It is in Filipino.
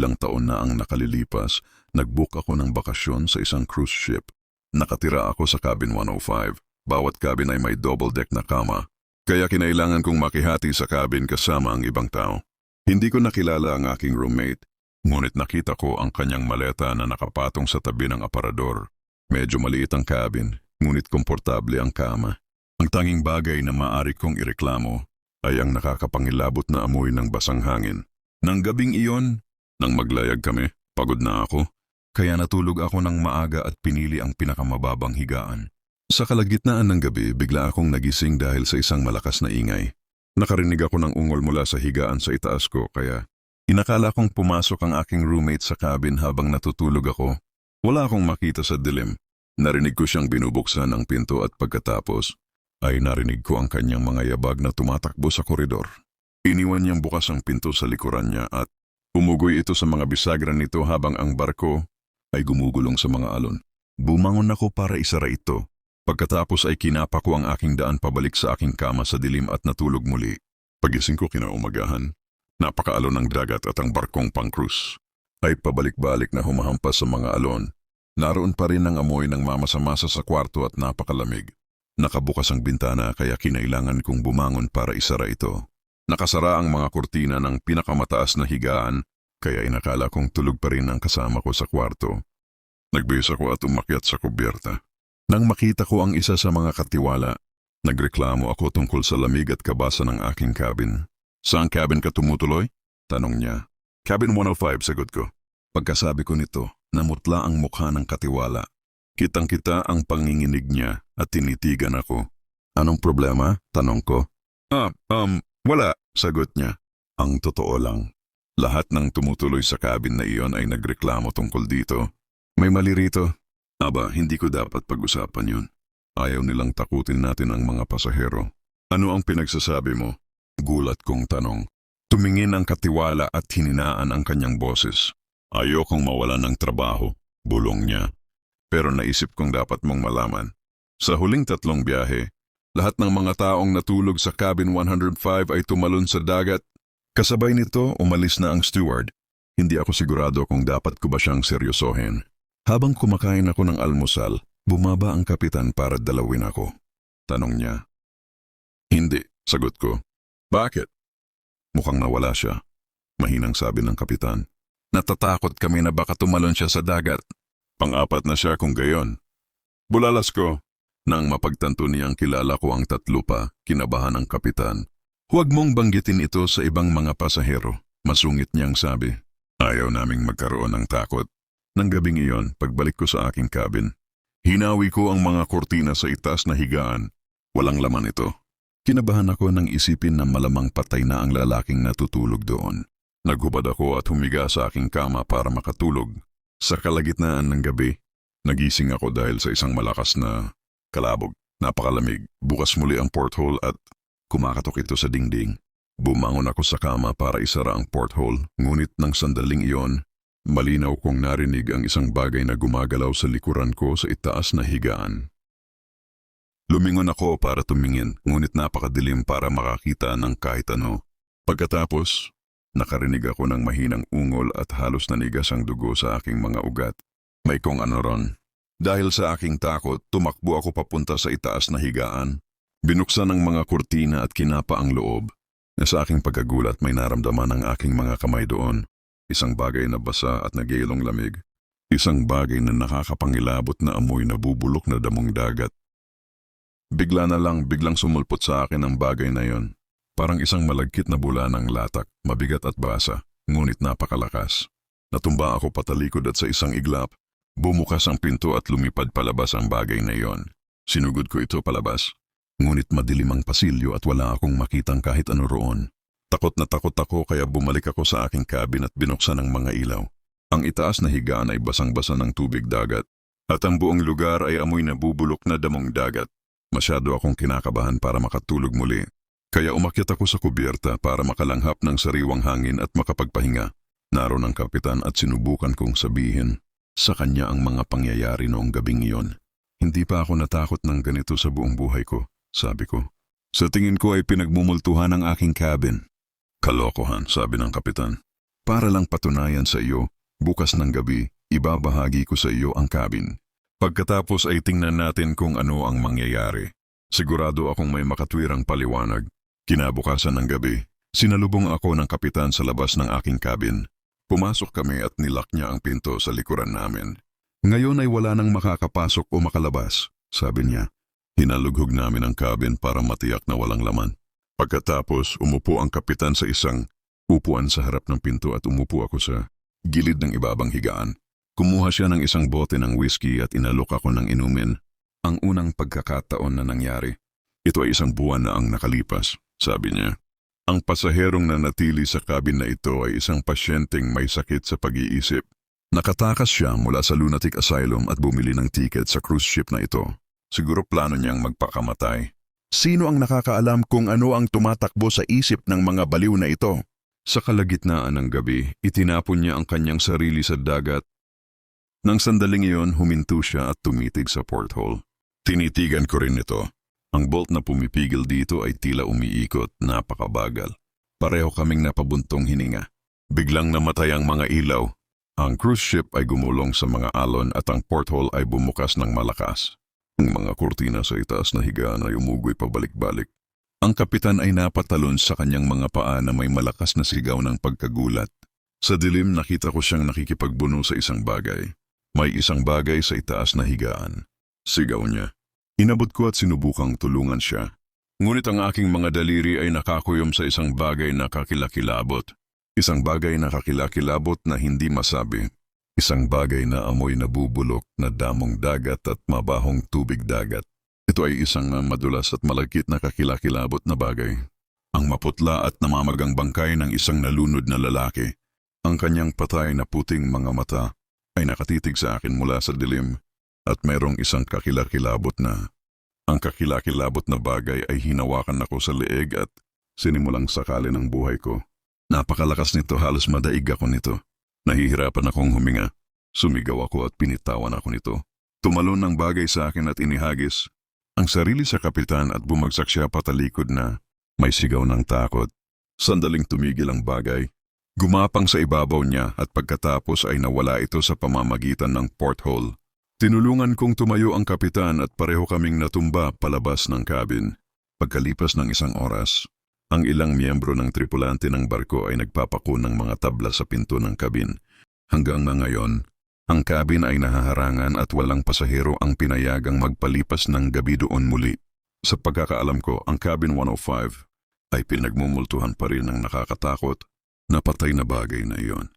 Ilang taon na ang nakalilipas, nag-book ako ng bakasyon sa isang cruise ship. Nakatira ako sa cabin 105. Bawat cabin ay may double deck na kama, kaya kinailangan kong makihati sa cabin kasama ang ibang tao. Hindi ko nakilala ang aking roommate, ngunit nakita ko ang kanyang maleta na nakapatong sa tabi ng aparador. Medyo maliit ang cabin, ngunit komportable ang kama. Ang tanging bagay na maaari kong ireklamo ay ang nakakapangilabot na amoy ng basang hangin. Nang gabing iyon, nang maglayag kami, pagod na ako, kaya natulog ako ng maaga at pinili ang pinakamababang higaan. Sa kalagitnaan ng gabi, bigla akong nagising dahil sa isang malakas na ingay. Nakarinig ako ng ungol mula sa higaan sa itaas ko, kaya inakala kong pumasok ang aking roommate sa cabin habang natutulog ako. Wala akong makita sa dilim. Narinig ko siyang binubuksan ang pinto at pagkatapos ay narinig ko ang kanyang mga yabag na tumatakbo sa koridor. Iniwan niyang bukas ang pinto sa likuran niya at umugoy ito sa mga bisagran nito habang ang barko ay gumugulong sa mga alon. Bumangon ako para isara ito. Pagkatapos ay kinapa ko ang aking daan pabalik sa aking kama sa dilim at natulog muli. Pagising ko kinaumagahan, napakaalon ng dagat at ang barkong pang-cruise ay pabalik-balik na humahampas sa mga alon. Naroon pa rin ang amoy ng mamasa-masa sa kwarto at napakalamig. Nakabukas ang bintana kaya kinailangan kong bumangon para isara ito. Nakasara ang mga kurtina ng pinakamataas na higaan kaya inakala kong tulog pa rin ang kasama ko sa kwarto. Nagbihis ako at umakyat sa kubyerta. Nang makita ko ang isa sa mga katiwala, nagreklamo ako tungkol sa lamig at kabasa ng aking cabin. Saan cabin ka tumutuloy? Tanong niya. Cabin 105, sagot ko. Pagkasabi ko nito, namutla ang mukha ng katiwala. Kitang-kita ang panginginig niya at tinitigan ako. Anong problema? Tanong ko. Wala, sagot niya. Ang totoo lang, lahat ng tumutuloy sa cabin na iyon ay nagreklamo tungkol dito. May mali rito. Aba, hindi ko dapat pag-usapan yun. Ayaw nilang takutin natin ang mga pasahero. Ano ang pinagsasabi mo? Gulat kong tanong. Tumingin ang katiwala at hininaan ang kanyang boses. Ayokong mawalan ng trabaho, bulong niya. Pero naisip kong dapat mong malaman. Sa huling 3 biyahe, lahat ng mga taong natulog sa cabin 105 ay tumalon sa dagat. Kasabay nito, umalis na ang steward. Hindi ako sigurado kung dapat ko ba siyang seryosohin. Habang kumakain ako ng almusal, bumaba ang kapitan para dalawin ako. Tanong niya. Hindi, sagot ko. Bakit? Mukhang nawala siya. Mahinang sabi ng kapitan. Natatakot kami na baka tumalon siya sa dagat. Pang-4 na siya kung gayon. Bulalas ko. Nang mapagtanto niyang kilala ko ang 3 pa, kinabahan ang kapitan. Huwag mong banggitin ito sa ibang mga pasahero, masungit niyang sabi. Ayaw naming magkaroon ng takot. Nang gabing iyon, pagbalik ko sa aking cabin, hinawi ko ang mga kurtina sa itaas na higaan. Walang laman ito. Kinabahan ako nang isipin na malamang patay na ang lalaking natutulog doon. Naghubad ako at humiga sa aking kama para makatulog. Sa kalagitnaan ng gabi, nagising ako dahil sa isang malakas na kalabog. Napakalamig. Bukas muli ang porthole at kumakatok ito sa dingding. Bumangon ako sa kama para isara ang porthole, ngunit nang sandaling iyon, malinaw kong narinig ang isang bagay na gumagalaw sa likuran ko sa itaas na higaan. Lumingon ako para tumingin, ngunit napakadilim para makakita ng kahit ano. Pagkatapos, nakarinig ako ng mahinang ungol at halos nanigas ang dugo sa aking mga ugat. May kung ano ron. Dahil sa aking takot, tumakbo ako papunta sa itaas na higaan. Binuksan ang mga kurtina at kinapa ang loob. Sa aking pagkagulat may naramdaman ang aking mga kamay doon. Isang bagay na basa at nagilong lamig. Isang bagay na nakakapangilabot na amoy na bubulok na damong dagat. Biglang sumulpot sa akin ang bagay na yon. Parang isang malagkit na bula ng latak, mabigat at basa, ngunit napakalakas. Natumba ako patalikod at sa isang iglap, bumukas ang pinto at lumipad palabas ang bagay na yon. Sinugod ko ito palabas, ngunit madilim ang pasilyo at wala akong makitang kahit ano roon. Takot na takot ako kaya bumalik ako sa aking cabin at binuksan ang mga ilaw. Ang itaas na higaan ay basang-basa ng tubig dagat at ang buong lugar ay amoy na bubulok na damong dagat. Masyado akong kinakabahan para makatulog muli. Kaya umakyat ako sa kubyerta para makalanghap ng sariwang hangin at makapagpahinga. Naroon ang kapitan at sinubukan kong sabihin sa kanya ang mga pangyayari noong gabing iyon. Hindi pa ako natakot ng ganito sa buong buhay ko, sabi ko. Sa tingin ko ay pinagmumultuhan ang aking cabin. Kalokohan, sabi ng kapitan. Para lang patunayan sa iyo, bukas ng gabi, ibabahagi ko sa iyo ang cabin. Pagkatapos ay tingnan natin kung ano ang mangyayari. Sigurado akong may makatwirang paliwanag. Kinabukasan ng gabi, sinalubong ako ng kapitan sa labas ng aking cabin. Pumasok kami at nilak niya ang pinto sa likuran namin. Ngayon ay wala nang makakapasok o makalabas, sabi niya. Hinalughog namin ang cabin para matiyak na walang laman. Pagkatapos, umupo ang kapitan sa isang upuan sa harap ng pinto at umupo ako sa gilid ng ibabang higaan. Kumuha siya ng isang bote ng whiskey at inalok ako ng inumin. Ang unang pagkakataon na nangyari. Ito ay 1 buwan na ang nakalipas, sabi niya. Ang pasaherong nanatili sa cabin na ito ay isang pasyenteng may sakit sa pag-iisip. Nakatakas siya mula sa lunatic asylum at bumili ng ticket sa cruise ship na ito. Siguro plano niyang magpakamatay. Sino ang nakakaalam kung ano ang tumatakbo sa isip ng mga baliw na ito? Sa kalagitnaan ng gabi, itinapon niya ang kanyang sarili sa dagat. Nang sandaling iyon, huminto siya at tumitig sa porthole. Tinitigan ko rin ito. Ang bolt na pumipigil dito ay tila umiikot, napakabagal. Pareho kaming napabuntong hininga. Biglang namatay ang mga ilaw. Ang cruise ship ay gumulong sa mga alon at ang porthole ay bumukas ng malakas. Ang mga kurtina sa itaas na higaan ay umugoy pabalik-balik. Ang kapitan ay napatalon sa kanyang mga paa na may malakas na sigaw ng pagkagulat. Sa dilim nakita ko siyang nakikipagbuno sa isang bagay. May isang bagay sa itaas na higaan. Sigaw niya. Inabot ko at sinubukang tulungan siya. Ngunit ang aking mga daliri ay nakakuyom sa isang bagay na kakilakilabot. Isang bagay na kakilakilabot na hindi masabi. Isang bagay na amoy nabubulok na damong dagat at mabahong tubig dagat. Ito ay isang madulas at malagkit na kakilakilabot na bagay. Ang maputla at namamagang bangkay ng isang nalunod na lalaki. Ang kanyang patay na puting mga mata ay nakatitig sa akin mula sa dilim. At mayroong isang kakilakilabot na. Ang kakilakilabot na bagay ay hinawakan ako sa leeg at sinimulang sakalin ang buhay ko. Napakalakas nito, halos madaig ako nito. Nahihirapan akong huminga. Sumigaw ako at pinitawan ako nito. Tumalon ang bagay sa akin at inihagis ang sarili sa kapitan at bumagsak siya patalikod na may sigaw ng takot. Sandaling tumigil ang bagay. Gumapang sa ibabaw niya at pagkatapos ay nawala ito sa pamamagitan ng porthole. Tinulungan kong tumayo ang kapitan at pareho kaming natumba palabas ng cabin. Pagkalipas ng 1 oras, ang ilang miyembro ng tripulante ng barko ay nagpapako ng mga tabla sa pinto ng cabin. Hanggang na ngayon, ang cabin ay nahaharangan at walang pasahero ang pinayagang magpalipas ng gabi doon muli. Sa pagkakaalam ko, ang cabin 105 ay pinagmumultuhan pa rin ng nakakatakot na patay na bagay na iyon.